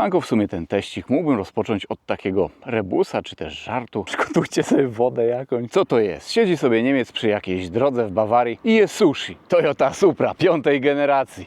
Siemanko, w sumie ten teścik mógłbym rozpocząć od takiego rebusa, czy też żartu. Przygotujcie sobie wodę jakąś. Co to jest? Siedzi sobie Niemiec przy jakiejś drodze w Bawarii i je sushi. Toyota Supra 5. generacji.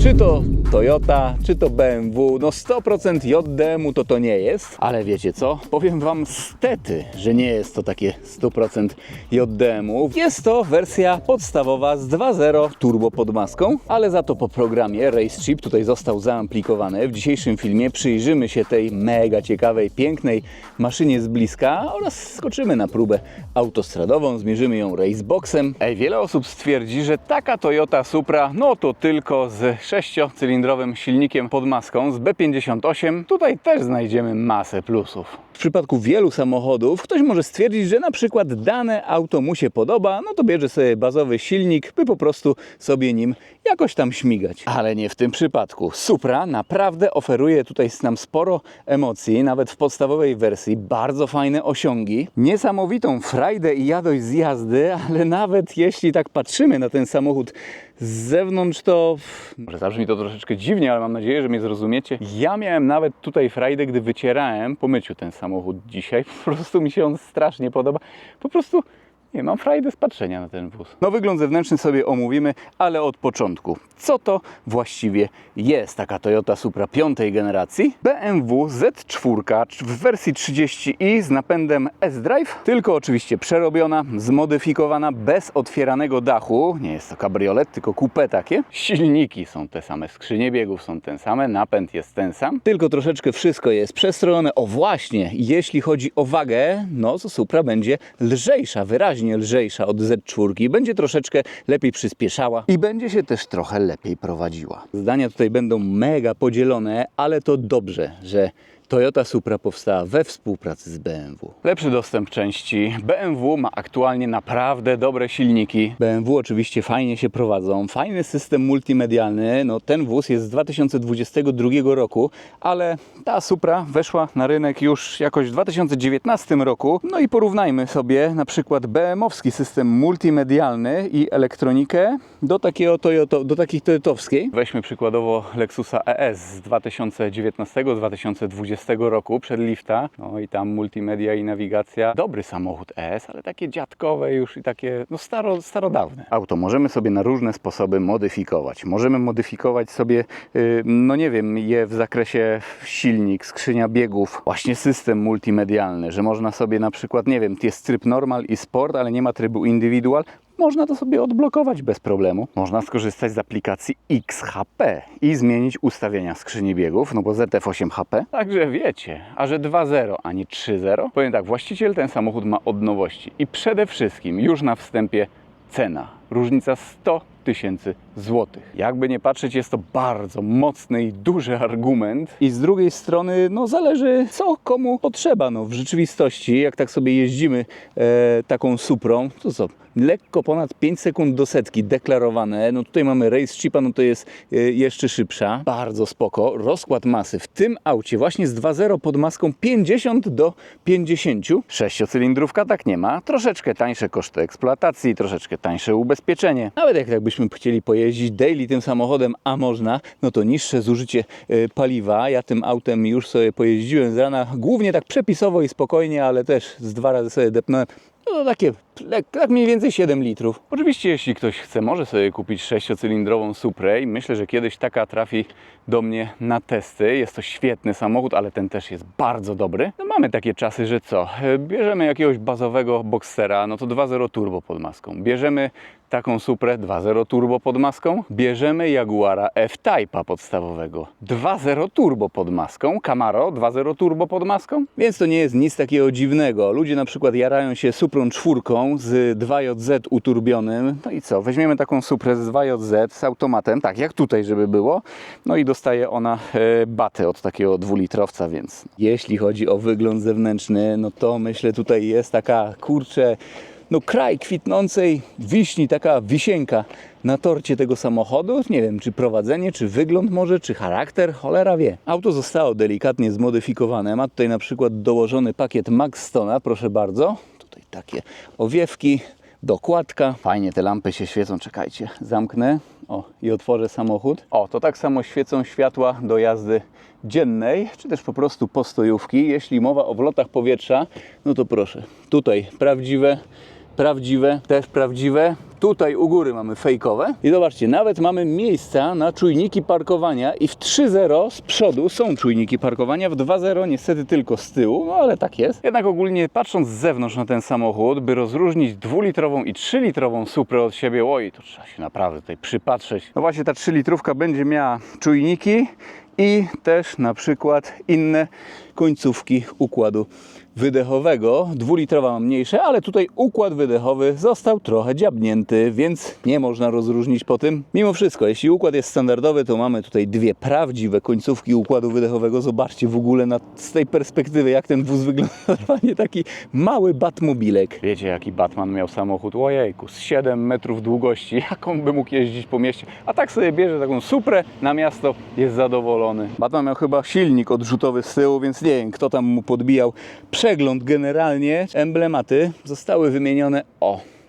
Czy to Toyota, czy to BMW, no 100% JDM-u to nie jest, ale wiecie co? Powiem wam stety, że nie jest to takie 100% JDM-u. Jest to wersja podstawowa z 2.0 turbo pod maską, ale za to po programie Race Chip tutaj został zaamplikowany. W dzisiejszym filmie przyjrzymy się tej mega ciekawej, pięknej maszynie z bliska oraz skoczymy na próbę autostradową, zmierzymy ją raceboxem. Wiele osób stwierdzi, że taka Toyota Supra, no to tylko z 6-cylindrowym silnikiem pod maską z B58. Tutaj też znajdziemy masę plusów. W przypadku wielu samochodów ktoś może stwierdzić, że na przykład dane auto mu się podoba, no to bierze sobie bazowy silnik, by po prostu sobie nim jakoś tam śmigać. Ale nie w tym przypadku. Supra naprawdę oferuje tutaj nam sporo emocji, nawet w podstawowej wersji. Bardzo fajne osiągi, niesamowitą frajdę i jadość z jazdy, ale nawet jeśli tak patrzymy na ten samochód z zewnątrz, to może zabrzmi to troszeczkę dziwnie, ale mam nadzieję, że mnie zrozumiecie. Ja miałem nawet tutaj frajdę, gdy wycierałem po myciu ten samochód dzisiaj. Po prostu mi się on strasznie podoba. Po prostu nie mam frajdy z patrzenia na ten wóz. No wygląd zewnętrzny sobie omówimy, ale od początku. Co to właściwie jest taka Toyota Supra 5. generacji? BMW Z4 w wersji 30i z napędem S-Drive, tylko oczywiście przerobiona, zmodyfikowana, bez otwieranego dachu. Nie jest to kabriolet, tylko coupé takie. Silniki są te same, skrzynie biegów są te same, napęd jest ten sam, tylko troszeczkę wszystko jest przestrojone. O właśnie, jeśli chodzi o wagę, no to Supra będzie lżejsza, wyraźnie lżejsza od Z4, będzie troszeczkę lepiej przyspieszała i będzie się też trochę lepiej prowadziła. Zdania tutaj będą mega podzielone, ale to dobrze, że Toyota Supra powstała we współpracy z BMW. Lepszy dostęp części. BMW ma aktualnie naprawdę dobre silniki. BMW oczywiście fajnie się prowadzą. Fajny system multimedialny. No, ten wóz jest z 2022 roku, ale ta Supra weszła na rynek już jakoś w 2019 roku. No i porównajmy sobie na przykład BMW-owski system multimedialny i elektronikę do takich toyotowskiej. Weźmy przykładowo Lexusa ES z 2019-2020 roku, przed lifta. No i tam multimedia i nawigacja. Dobry samochód ES, ale takie dziadkowe już i takie no starodawne. Auto możemy sobie na różne sposoby modyfikować. Możemy modyfikować sobie, no nie wiem, je w zakresie silnik, skrzynia biegów, właśnie system multimedialny, że można sobie na przykład, nie wiem, jest tryb normal i sport, ale nie ma trybu indywidual. Można to sobie odblokować bez problemu. Można skorzystać z aplikacji XHP i zmienić ustawienia skrzyni biegów, no bo ZF8 HP. Także wiecie, a że 2.0, a nie 3.0. Powiem tak, właściciel ten samochód ma od nowości i przede wszystkim już na wstępie cena. Różnica 100 000 złotych. Jakby nie patrzeć, jest to bardzo mocny i duży argument. I z drugiej strony, no zależy co komu potrzeba. No w rzeczywistości, jak tak sobie jeździmy taką Suprą, to co? Lekko ponad 5 sekund do setki deklarowane. No tutaj mamy Race Chipa, no to jest jeszcze szybsza. Bardzo spoko. Rozkład masy w tym aucie właśnie z 2.0 pod maską 50 do 50. 6-cylindrówka tak nie ma. Troszeczkę tańsze koszty eksploatacji, troszeczkę tańsze ubezpieczenie. Nawet jak tak byśmy chcieli pojeździć daily tym samochodem, a można, no to niższe zużycie paliwa. Ja tym autem już sobie pojeździłem z rana, głównie tak przepisowo i spokojnie, ale też z 2 razy sobie depnąłem. No takie, tak mniej więcej 7 litrów. Oczywiście jeśli ktoś chce, może sobie kupić 6-cylindrową Suprę i myślę, że kiedyś taka trafi do mnie na testy. Jest to świetny samochód, ale ten też jest bardzo dobry. No mamy takie czasy, że co? Bierzemy jakiegoś bazowego Boxstera, no to 2.0 turbo pod maską. Bierzemy taką Suprę 2.0 turbo pod maską. Bierzemy Jaguara F-Type'a podstawowego 2.0 turbo pod maską. Camaro 2.0 turbo pod maską. Więc to nie jest nic takiego dziwnego. Ludzie na przykład jarają się Suprą 4 z 2JZ uturbionym. No i co? Weźmiemy taką Suprę z 2JZ z automatem, tak jak tutaj, żeby było. No i dostaje ona batę od takiego 2-litrowca, więc jeśli chodzi o wygląd zewnętrzny, no to myślę tutaj jest taka, kurczę, no kraj kwitnącej wiśni, taka wisienka na torcie tego samochodu. Nie wiem, czy prowadzenie, czy wygląd może, czy charakter, cholera wie. Auto zostało delikatnie zmodyfikowane. Ma tutaj na przykład dołożony pakiet Max Stone'a, proszę bardzo. Tutaj takie owiewki, dokładka. Fajnie te lampy się świecą, czekajcie, zamknę. O, i otworzę samochód. O, to tak samo świecą światła do jazdy dziennej, czy też po prostu postojówki. Jeśli mowa o wlotach powietrza, no to proszę, tutaj prawdziwe, też prawdziwe. Tutaj u góry mamy fejkowe. I zobaczcie, nawet mamy miejsca na czujniki parkowania i w 3.0 z przodu są czujniki parkowania, w 2.0 niestety tylko z tyłu, no ale tak jest. Jednak ogólnie patrząc z zewnątrz na ten samochód, by rozróżnić 2-litrową i 3-litrową Suprę od siebie, oj, to trzeba się naprawdę tutaj przypatrzeć. No właśnie ta 3-litrówka będzie miała czujniki i też na przykład inne końcówki układu wydechowego. 2-litrowa ma mniejsze, ale tutaj układ wydechowy został trochę dziabnięty, więc nie można rozróżnić po tym. Mimo wszystko, jeśli układ jest standardowy, to mamy tutaj dwie prawdziwe końcówki układu wydechowego. Zobaczcie w ogóle z tej perspektywy, jak ten wóz wygląda. Normalnie taki mały Batmobilek. Wiecie, jaki Batman miał samochód? Ojejku, z 7 metrów długości. Jak on by mógł jeździć po mieście? A tak sobie bierze taką Suprę na miasto, jest zadowolony. Batman miał chyba silnik odrzutowy z tyłu, więc nie wiem, kto tam mu podbijał przegląd. Generalnie emblematy zostały wymienione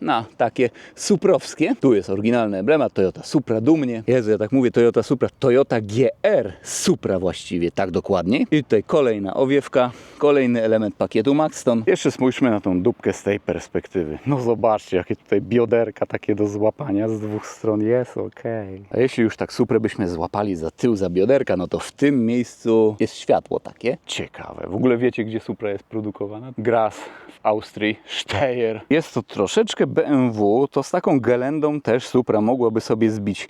na takie suprowskie. Tu jest oryginalny emblemat Toyota Supra, dumnie. Jezu, ja tak mówię Toyota Supra, Toyota GR Supra właściwie, tak dokładniej. I tutaj kolejna owiewka, kolejny element pakietu Maxton. Jeszcze spójrzmy na tą dupkę z tej perspektywy. No zobaczcie, jakie tutaj bioderka takie do złapania z dwóch stron jest, okej. A jeśli już tak Suprę byśmy złapali za tył, za bioderka, no to w tym miejscu jest światło takie. Ciekawe. W ogóle wiecie, gdzie Supra jest produkowana? Graz w Austrii, Steyr. Jest to troszeczkę BMW, to z taką gelendą też Supra mogłaby sobie zbić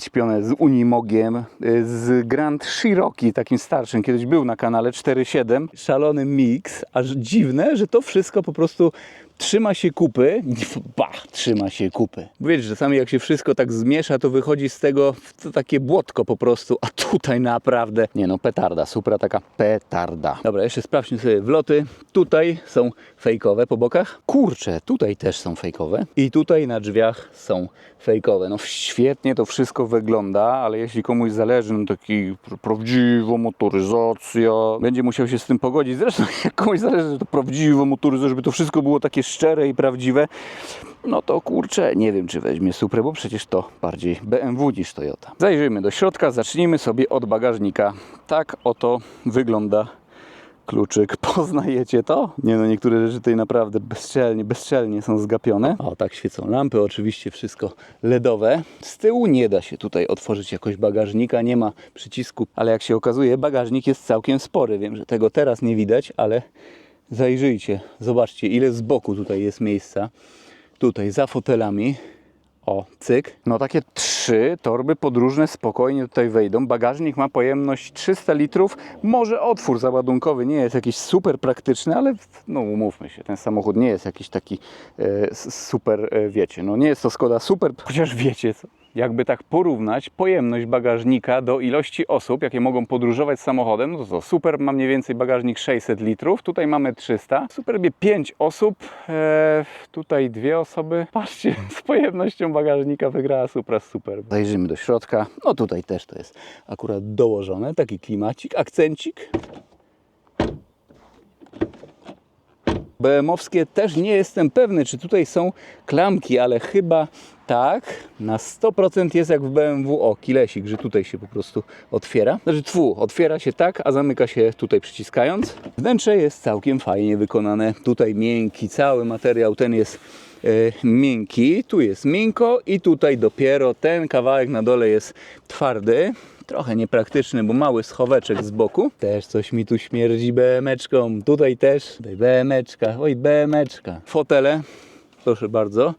pionę, z Unimogiem, z Grand Cherokee, takim starszym, kiedyś był na kanale 4.7, szalony mix, aż dziwne, że to wszystko po prostu trzyma się kupy, trzyma się kupy. Bo wiecie, że czasami jak się wszystko tak zmiesza, to wychodzi z tego to takie błotko po prostu, a tutaj naprawdę, nie no, petarda, Supra taka petarda. Dobra, jeszcze sprawdźmy sobie wloty. Tutaj są fejkowe po bokach. Kurczę, tutaj też są fejkowe. I tutaj na drzwiach są fejkowe. No świetnie to wszystko wygląda, ale jeśli komuś zależy, no taki prawdziwa motoryzacja, będzie musiał się z tym pogodzić. Zresztą jak komuś zależy, że to prawdziwa motoryzacja, żeby to wszystko było takie szczere i prawdziwe, no to kurczę, nie wiem, czy weźmie Suprę, bo przecież to bardziej BMW niż Toyota. Zajrzyjmy do środka, zacznijmy sobie od bagażnika. Tak oto wygląda kluczyk. Poznajecie to? Nie no, niektóre rzeczy tutaj naprawdę bezczelnie są zgapione. O, tak świecą lampy, oczywiście wszystko LEDowe. Z tyłu nie da się tutaj otworzyć jakoś bagażnika, nie ma przycisku, ale jak się okazuje, bagażnik jest całkiem spory. Wiem, że tego teraz nie widać, ale zajrzyjcie, zobaczcie, ile z boku tutaj jest miejsca. Tutaj za fotelami. O, cyk. No takie 3 torby podróżne spokojnie tutaj wejdą. Bagażnik ma pojemność 300 litrów. Może otwór załadunkowy nie jest jakiś super praktyczny, ale no umówmy się, ten samochód nie jest jakiś taki super, wiecie, no nie jest to Skoda Super, chociaż wiecie co. Jakby tak porównać pojemność bagażnika do ilości osób, jakie mogą podróżować samochodem, no to Super ma mniej więcej bagażnik 600 litrów, tutaj mamy 300. W Superbie 5 osób, tutaj 2 osoby. Patrzcie, z pojemnością bagażnika wygrała Supra z Superb. Zajrzymy do środka, no tutaj też to jest akurat dołożone, taki klimacik, akcencik. BM-owskie też nie jestem pewny, czy tutaj są klamki, ale chyba tak, na 100% jest jak w BMW, o, kilesik, że tutaj się po prostu otwiera. Znaczy otwiera się tak, a zamyka się tutaj przyciskając. Wnętrze jest całkiem fajnie wykonane, tutaj miękki, cały materiał ten jest miękki, tu jest miękko i tutaj dopiero ten kawałek na dole jest twardy. Trochę niepraktyczny, bo mały schoweczek z boku. Też coś mi tu śmierdzi BM-eczką. Tutaj też. Tutaj BM-eczka. Oj, BM-eczka. Fotele. Proszę bardzo.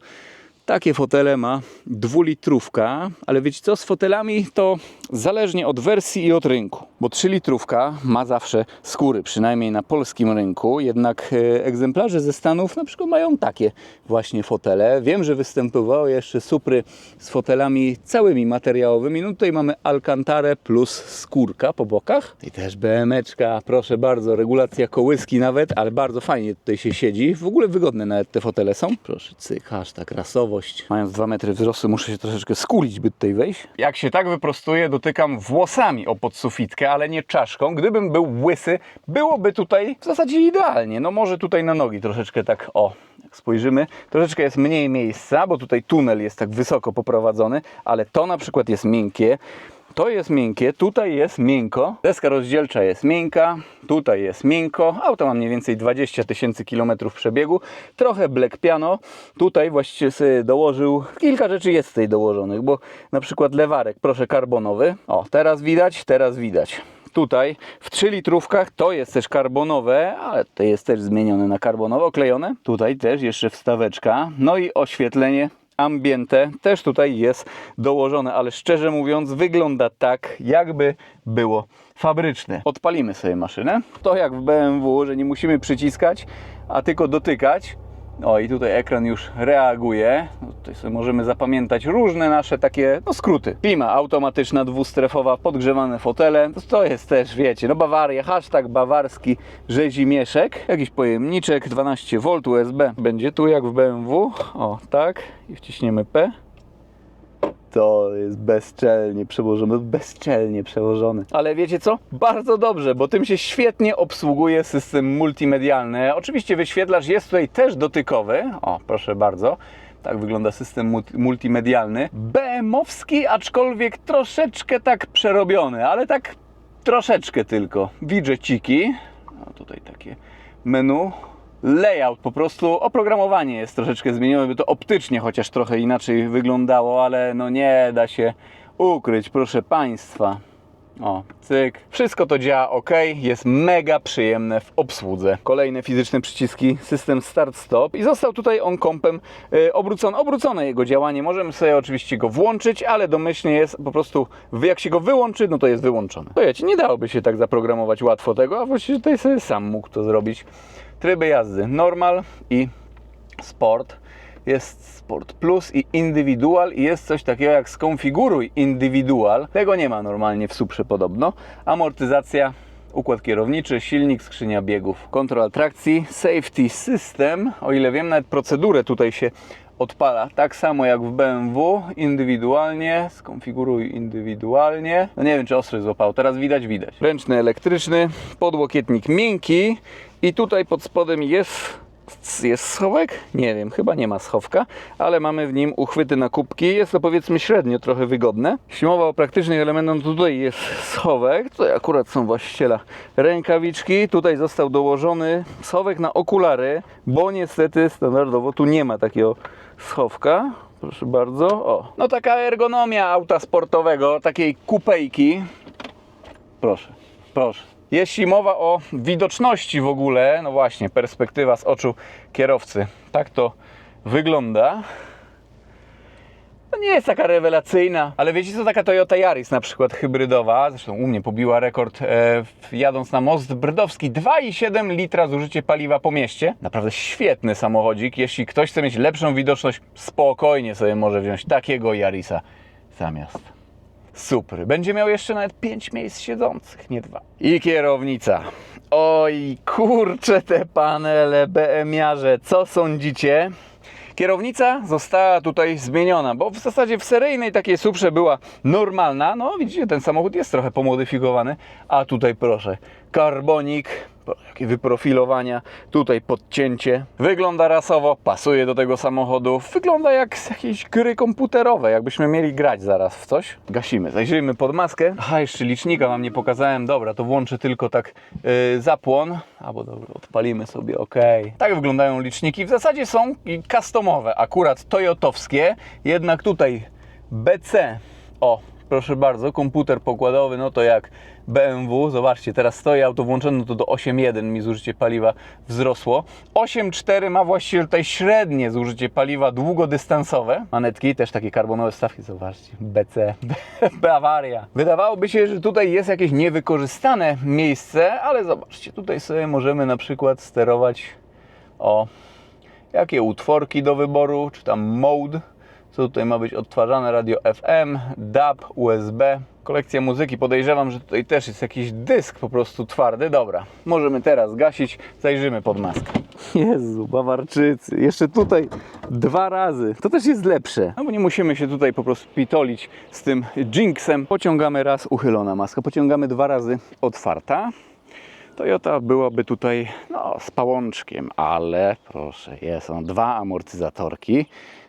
Takie fotele ma 2-litrówka, ale wiecie co, z fotelami to zależnie od wersji i od rynku, bo 3-litrówka ma zawsze skóry, przynajmniej na polskim rynku, jednak egzemplarze ze Stanów na przykład mają takie właśnie fotele. Wiem, że występowały jeszcze Supry z fotelami całymi materiałowymi, no tutaj mamy Alcantarę plus skórka po bokach. I też BM-eczka, proszę bardzo, regulacja kołyski nawet, ale bardzo fajnie tutaj się siedzi, w ogóle wygodne nawet te fotele są. Proszę, cyk, hashtag rasowość. Mając 2 metry wzrostu muszę się troszeczkę skulić, by tutaj wejść. Jak się tak wyprostuję, dotykam włosami o podsufitkę, ale nie czaszką. Gdybym był łysy, byłoby tutaj w zasadzie idealnie. No może tutaj na nogi troszeczkę tak, o, jak spojrzymy, troszeczkę jest mniej miejsca, bo tutaj tunel jest tak wysoko poprowadzony, ale to na przykład jest miękkie. To jest miękkie, tutaj jest miękko, deska rozdzielcza jest miękka, tutaj jest miękko, auto ma mniej więcej 20 000 kilometrów przebiegu, trochę black piano, tutaj właściwie sobie dołożył, kilka rzeczy jest tutaj dołożonych, bo na przykład lewarek, proszę, karbonowy, o teraz widać. Tutaj w 3 litrówkach to jest też karbonowe, ale to jest też zmienione na karbonowo, oklejone, tutaj też jeszcze wstaweczka, no i oświetlenie ambiente też tutaj jest dołożone, ale szczerze mówiąc wygląda tak, jakby było fabryczne. Odpalimy sobie maszynę. To jak w BMW, że nie musimy przyciskać, a tylko dotykać. O i tutaj ekran już reaguje. Tutaj sobie możemy zapamiętać różne nasze takie skróty. Klima automatyczna, dwustrefowa, podgrzewane fotele. To jest też, wiecie, Bawaria, hashtag bawarski rzezimieszek. Jakiś pojemniczek, 12V USB. Będzie tu jak w BMW. O, tak. I wciśniemy P. To jest bezczelnie przełożony. Ale wiecie co? Bardzo dobrze, bo tym się świetnie obsługuje system multimedialny. Oczywiście wyświetlacz jest tutaj też dotykowy. O, proszę bardzo. Tak wygląda system multimedialny. BM-owski, aczkolwiek troszeczkę tak przerobiony, ale tak troszeczkę tylko. Widżeciki. O, tutaj takie menu. Layout, po prostu oprogramowanie jest troszeczkę zmienione, by to optycznie chociaż trochę inaczej wyglądało, ale no nie da się ukryć, proszę Państwa. O, cyk. Wszystko to działa ok, jest mega przyjemne w obsłudze. Kolejne fizyczne przyciski, system start-stop i został tutaj on kompem obrócone jego działanie. Możemy sobie oczywiście go włączyć, ale domyślnie jest po prostu, jak się go wyłączy, no to jest wyłączone. To nie dałoby się tak zaprogramować łatwo tego, a właściwie tutaj sobie sam mógł to zrobić. Tryby jazdy normal i sport. Jest sport plus i indywidual i jest coś takiego jak skonfiguruj indywidual. Tego nie ma normalnie w Suprze podobno. Amortyzacja, układ kierowniczy, silnik, skrzynia biegów, kontrola trakcji, safety system. O ile wiem, nawet procedurę tutaj się odpala tak samo jak w BMW, indywidualnie, skonfiguruj indywidualnie. No nie wiem, czy ostry złapał, teraz widać. Ręczny elektryczny, podłokietnik miękki i tutaj pod spodem jest schowek? Nie wiem, chyba nie ma schowka, ale mamy w nim uchwyty na kubki. Jest to powiedzmy średnio trochę wygodne. Jeśli mowa o praktycznych elementach, to tutaj jest schowek. Tutaj akurat są właściciela rękawiczki. Tutaj został dołożony schowek na okulary, bo niestety standardowo tu nie ma takiego schowka. Proszę bardzo. O, no taka ergonomia auta sportowego, takiej kupejki. Proszę. Jeśli mowa o widoczności w ogóle, no właśnie, perspektywa z oczu kierowcy, tak to wygląda. No nie jest taka rewelacyjna, ale wiecie co, taka Toyota Yaris na przykład hybrydowa, zresztą u mnie pobiła rekord jadąc na most brdowski, 2,7 litra zużycie paliwa po mieście. Naprawdę świetny samochodzik, jeśli ktoś chce mieć lepszą widoczność, spokojnie sobie może wziąć takiego Yarisa zamiast. Super. Będzie miał jeszcze nawet 5 miejsc siedzących, nie 2. I kierownica. Oj, kurczę te panele BM-iarze. Co sądzicie? Kierownica została tutaj zmieniona, bo w zasadzie w seryjnej takiej Suprze była normalna. No widzicie, ten samochód jest trochę pomodyfikowany, a tutaj proszę, karbonik, jakie wyprofilowania, tutaj podcięcie. Wygląda rasowo, pasuje do tego samochodu, wygląda jak z jakiejś gry komputerowej, jakbyśmy mieli grać zaraz w coś. Gasimy, zajrzyjmy pod maskę. Aha, jeszcze licznika wam nie pokazałem, dobra, to włączę tylko tak zapłon, albo dobra, odpalimy sobie, ok. Tak wyglądają liczniki, w zasadzie są customowe, akurat toyotowskie, jednak tutaj BC, o, proszę bardzo, komputer pokładowy, no to jak BMW, zobaczcie, teraz stoi auto włączone, no to do 8,1 mi zużycie paliwa wzrosło. 8,4 ma właściwie tutaj średnie zużycie paliwa długodystansowe. Manetki, też takie karbonowe wstawki, zobaczcie, BC, Bawaria. Wydawałoby się, że tutaj jest jakieś niewykorzystane miejsce, ale zobaczcie, tutaj sobie możemy na przykład sterować jakie utworki do wyboru, czy tam mode. Co tutaj ma być odtwarzane? Radio FM, DAB, USB. Kolekcja muzyki. Podejrzewam, że tutaj też jest jakiś dysk po prostu twardy. Dobra, możemy teraz gasić. Zajrzymy pod maskę. Jezu, Bawarczycy. Jeszcze tutaj 2 razy. To też jest lepsze. No bo nie musimy się tutaj po prostu pitolić z tym jinxem. Pociągamy raz, uchylona maska. Pociągamy 2 razy, otwarta. Toyota byłaby tutaj z pałączkiem, ale proszę, są 2 amortyzatorki,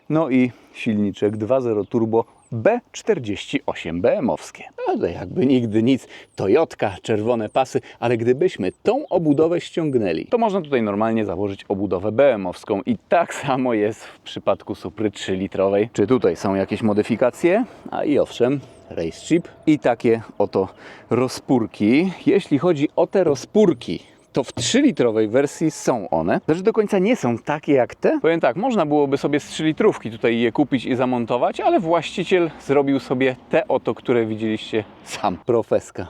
no i silniczek 2.0 turbo B48 BM-owskie. Ale jakby nigdy nic, Toyotka, czerwone pasy, ale gdybyśmy tą obudowę ściągnęli, to można tutaj normalnie założyć obudowę BM-owską i tak samo jest w przypadku Supry 3-litrowej. Czy tutaj są jakieś modyfikacje? A i owszem, race chip i takie oto rozpórki. Jeśli chodzi o te rozpórki, to w 3-litrowej wersji są one. Znaczy do końca nie są takie jak te. Powiem tak, można byłoby sobie z 3-litrówki tutaj je kupić i zamontować, ale właściciel zrobił sobie te oto, które widzieliście sam. Profeska.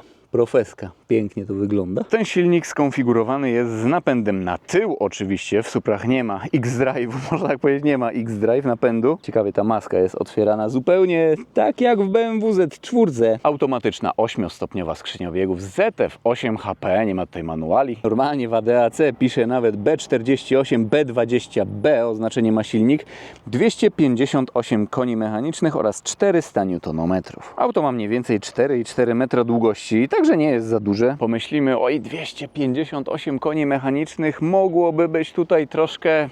Pięknie to wygląda. Ten silnik skonfigurowany jest z napędem na tył oczywiście. W Suprach nie ma X-Drive'u, można tak powiedzieć, nie ma X-Drive napędu. Ciekawie, ta maska jest otwierana zupełnie tak jak w BMW Z4. Automatyczna 8-stopniowa skrzynia biegów ZF 8 HP, nie ma tutaj manuali. Normalnie w ADAC pisze nawet B48, B20B, oznaczenie ma silnik. 258 koni mechanicznych oraz 400 Nm. Auto ma mniej więcej 4,4 metra długości, także nie jest za duże. Pomyślimy, oj, 258 koni mechanicznych, mogłoby być tutaj troszkę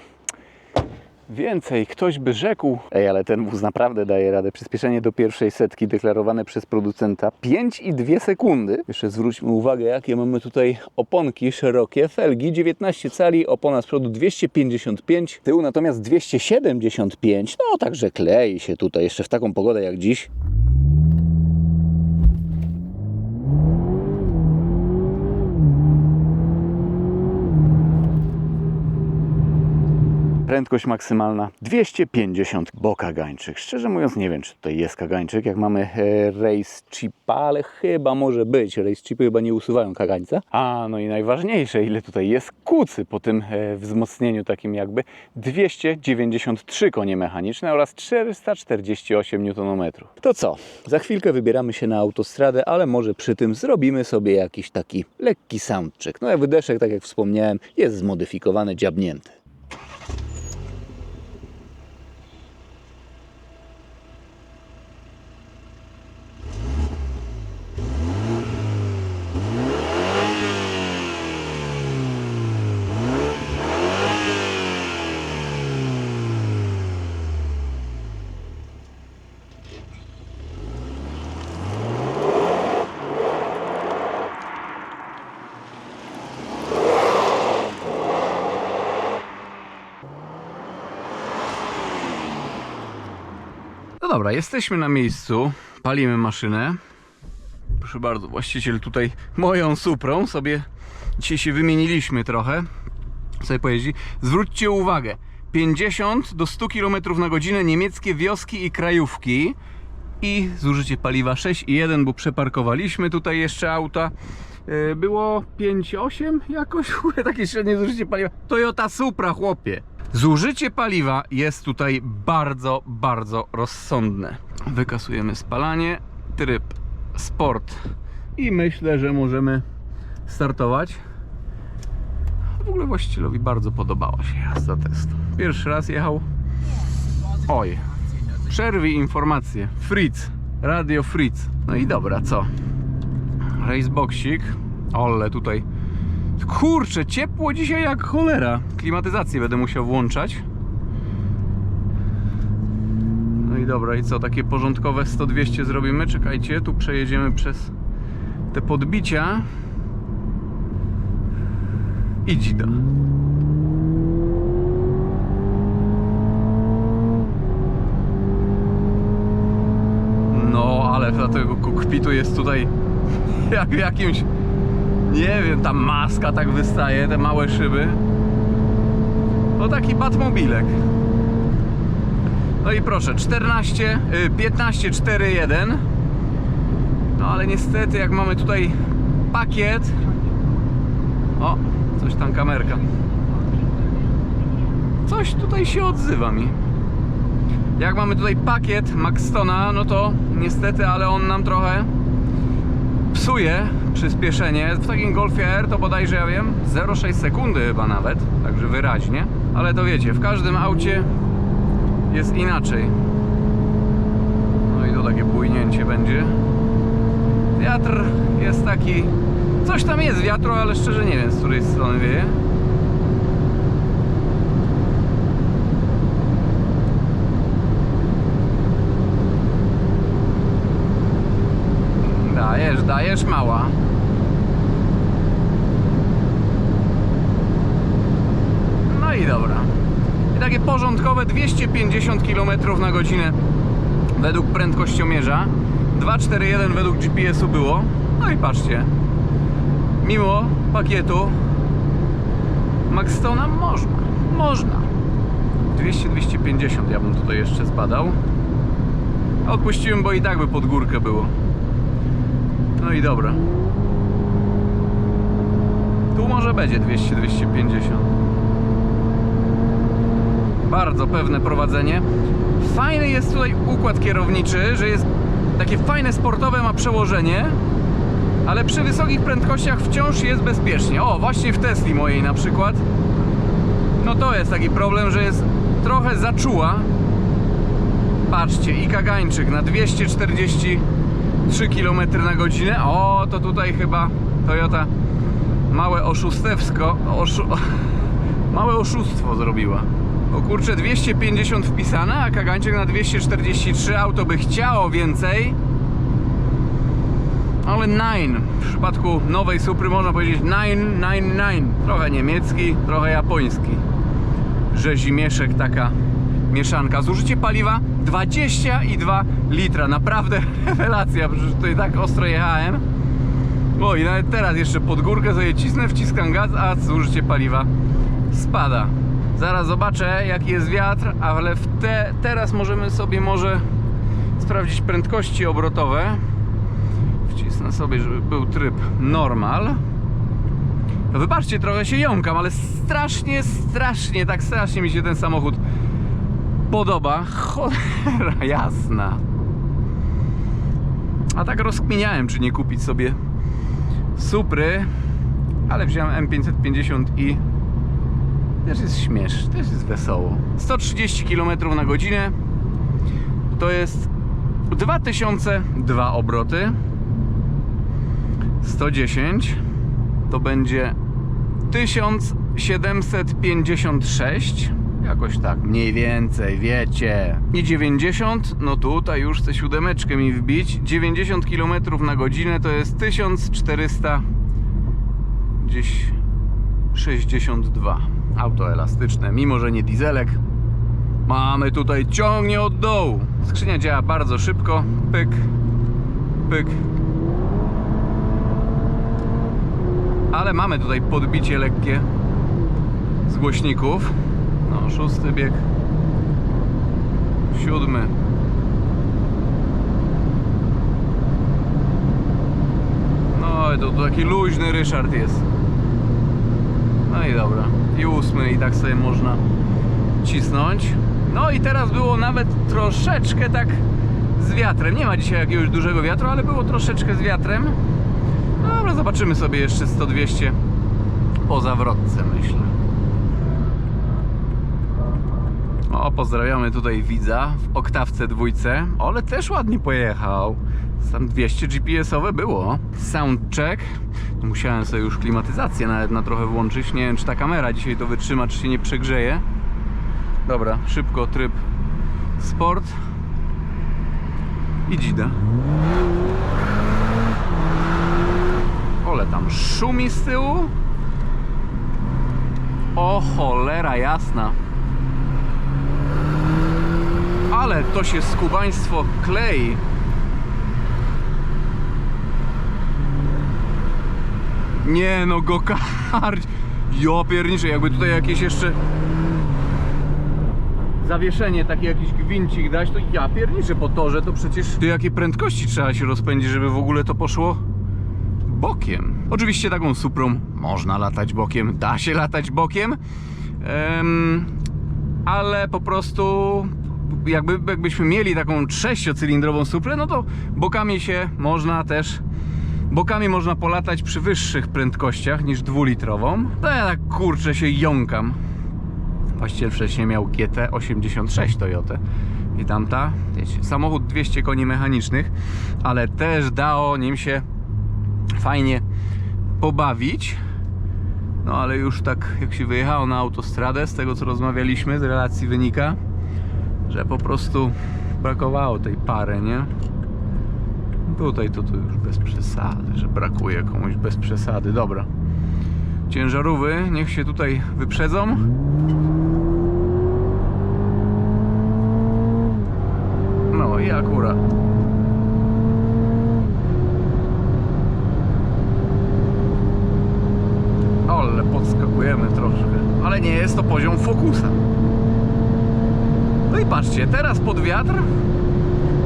więcej. Ktoś by rzekł, ale ten wóz naprawdę daje radę. Przyspieszenie do pierwszej setki deklarowane przez producenta 5,2 sekundy. Jeszcze zwróćmy uwagę, jakie mamy tutaj oponki szerokie, felgi 19 cali, opona z przodu 255, tyłu natomiast 275. No także klei się tutaj jeszcze w taką pogodę jak dziś. Prędkość maksymalna 250, bo kagańczyk. Szczerze mówiąc nie wiem, czy tutaj jest kagańczyk. Jak mamy race chipa, ale chyba może być. Race chipy chyba nie usuwają kagańca. No i najważniejsze, ile tutaj jest kucy po tym wzmocnieniu takim jakby 293 konie mechaniczne oraz 448 Nm. To co? Za chwilkę wybieramy się na autostradę, ale może przy tym zrobimy sobie jakiś taki lekki soundcheck. No wydeszek, tak jak wspomniałem, jest zmodyfikowany, dziabnięty. No dobra, jesteśmy na miejscu, palimy maszynę. Proszę bardzo, właściciel tutaj moją Suprą sobie dzisiaj się wymieniliśmy trochę. Sobie pojeździ. Zwróćcie uwagę, 50 do 100 km na godzinę, niemieckie wioski i krajówki i zużycie paliwa 6,1, bo przeparkowaliśmy tutaj jeszcze auta. Było 5,8 jakoś, takie średnie zużycie paliwa. Toyota Supra, chłopie. Zużycie paliwa jest tutaj bardzo, bardzo rozsądne. Wykasujemy spalanie, tryb sport i myślę, że możemy startować. W ogóle właścicielowi bardzo podobała się jazda testu. Pierwszy raz jechał. Oj, przerwij informację. Fritz, radio Fritz. No i dobra, co? Raceboxik. Ole, tutaj. Kurczę, ciepło dzisiaj jak cholera. Klimatyzację będę musiał włączać. No i dobra, i co? Takie porządkowe 100-200 zrobimy. Czekajcie, tu przejedziemy przez te podbicia. I dzida. No, ale dla tego kokpitu jest tutaj jak w jakimś... Nie wiem, ta maska tak wystaje, te małe szyby. No taki Batmobilek. No i proszę, 15,4,1. No ale niestety jak mamy tutaj pakiet... O, coś tam kamerka. Coś tutaj się odzywa mi. Jak mamy tutaj pakiet Maxtona, no to niestety, ale on nam trochę psuje przyspieszenie. W takim Golfie R to bodajże, ja wiem, 0,6 sekundy chyba nawet, także wyraźnie. Ale to wiecie, w każdym aucie jest inaczej. No i to takie bujnięcie będzie. Wiatr jest taki Coś tam jest wiatru, ale szczerze nie wiem, z której strony wieje. Dajesz mała. No i dobra. I takie porządkowe 250 km na godzinę według prędkościomierza. 241 według GPS-u było. No i patrzcie, mimo pakietu Maxtona można 200-250 ja bym tutaj jeszcze zbadał. Odpuściłem, bo i tak by pod górkę było. No i dobra, tu może będzie 200-250. Bardzo pewne prowadzenie. Fajny jest tutaj układ kierowniczy, że jest takie fajne sportowe, ma przełożenie, ale przy wysokich prędkościach wciąż jest bezpiecznie. O, właśnie w Tesli mojej na przykład. No to jest taki problem, że jest trochę zaczuła. Patrzcie, i kagańczyk na 243 km na godzinę. O, to tutaj chyba Toyota małe małe oszustwo zrobiła. O kurczę, 250 wpisane, a kagańczyk na 243. Auto by chciało więcej, ale 9. W przypadku nowej Supry można powiedzieć 999. Trochę niemiecki, trochę japoński. Rzezimieszek, taka mieszanka. Zużycie paliwa 22 litra. Naprawdę rewelacja, przecież tutaj tak ostro jechałem. O, i nawet teraz jeszcze pod górkę sobie cisnę, wciskam gaz, a zużycie paliwa spada. Zaraz zobaczę, jaki jest wiatr, ale teraz możemy sobie sprawdzić prędkości obrotowe. Wcisnę sobie, żeby był tryb normal. No wybaczcie, trochę się jąkam, ale strasznie mi się ten samochód podoba. Cholera jasna. A tak rozkminiałem, czy nie kupić sobie Supry, ale wziąłem M550 i też jest śmiesznie, też jest wesoło. 130 km na godzinę to jest 2002 obroty. 110 to będzie 1756. Jakoś tak, mniej więcej, wiecie. I 90, no tutaj już chcę siódemeczkę mi wbić. 90 km na godzinę to jest 1462. Auto elastyczne, mimo że nie dieselek. Mamy tutaj ciągnie od dołu. Skrzynia działa bardzo szybko. Pyk, pyk. Ale mamy tutaj podbicie lekkie z głośników. No, 6. bieg, 7. No, to taki luźny Ryszard jest. No i dobra. I 8 i tak sobie można cisnąć. No i teraz było nawet troszeczkę tak z wiatrem. Nie ma dzisiaj jakiegoś dużego wiatru, ale było troszeczkę z wiatrem. Dobra, zobaczymy sobie jeszcze 100-200 po zawrotce, myślę. O, pozdrawiamy tutaj widza w Oktawce 2, ale też ładnie pojechał. Tam 200 GPS-owe było. Soundcheck. Musiałem sobie już klimatyzację nawet na trochę włączyć. Nie wiem, czy ta kamera dzisiaj to wytrzyma, czy się nie przegrzeje. Dobra, szybko tryb sport. I dzida. Ole, tam szumi z tyłu. O cholera jasna. Ale to się skubaństwo klei. Nie no, go-kart. Ja pierniczę, jakby tutaj jakieś jeszcze zawieszenie, taki jakiś gwincik dać, to ja pierniczę po torze, to przecież do jakiej prędkości trzeba się rozpędzić, żeby w ogóle to poszło bokiem. Oczywiście taką Suprą można latać bokiem, da się latać bokiem, ale po prostu jakbyśmy mieli taką 6-cylindrową Suprę, no to bokami można polatać przy wyższych prędkościach niż 2-litrową. To ja tak kurczę się jąkam. Właściwie wcześniej miał GT86 Toyota i tamta, wiecie, samochód 200 koni mechanicznych, ale też dało nim się fajnie pobawić. No ale już tak jak się wyjechało na autostradę, z tego co rozmawialiśmy, z relacji wynika, że po prostu brakowało tej pary, nie? Tutaj to już bez przesady, że brakuje komuś bez przesady. Dobra. Ciężarówki niech się tutaj wyprzedzą. No i akurat. Ale podskakujemy troszkę. Ale nie jest to poziom Focusa. No i patrzcie, teraz pod wiatr,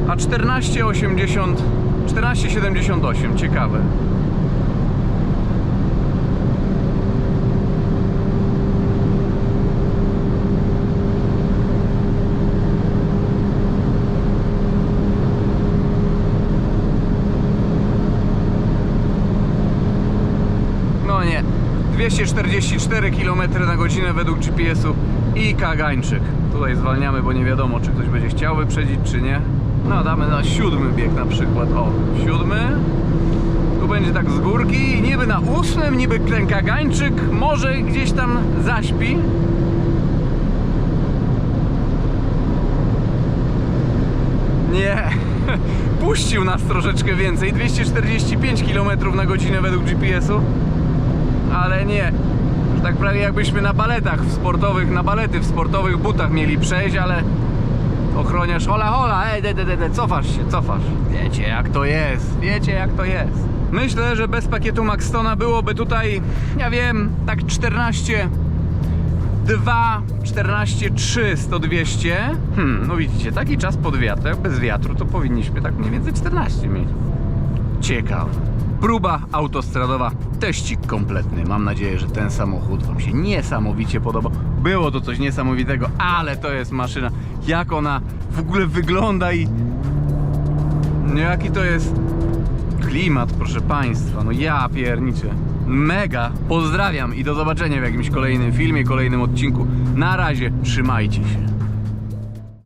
a 14,78. Ciekawe. No nie. 244 km/h według GPS-u i kagańczyk. Tutaj zwalniamy, bo nie wiadomo, czy ktoś będzie chciał wyprzedzić, czy nie. No, damy na 7. bieg na przykład. O, 7. Tu będzie tak z górki i niby na 8, niby ten kagańczyk może gdzieś tam zaśpi. Nie, puścił nas troszeczkę więcej. 245 km/h według GPS-u. Ale nie. Tak prawie jakbyśmy na baletach w sportowych, na balety w sportowych butach mieli przejść, ale ochroniarz, hola, cofasz się. Wiecie jak to jest, Myślę, że bez pakietu Maxtona byłoby tutaj, ja wiem, tak 14,2, 14,3 100-200. No widzicie, taki czas pod wiatrem, bez wiatru to powinniśmy tak mniej więcej 14 mieć. Ciekawe. Próba autostradowa, teścik kompletny. Mam nadzieję, że ten samochód Wam się niesamowicie podoba. Było to coś niesamowitego, ale to jest maszyna. Jak ona w ogóle wygląda i jaki to jest klimat, proszę Państwa. No ja pierniczę. Mega. Pozdrawiam i do zobaczenia w jakimś kolejnym filmie, kolejnym odcinku. Na razie, trzymajcie się.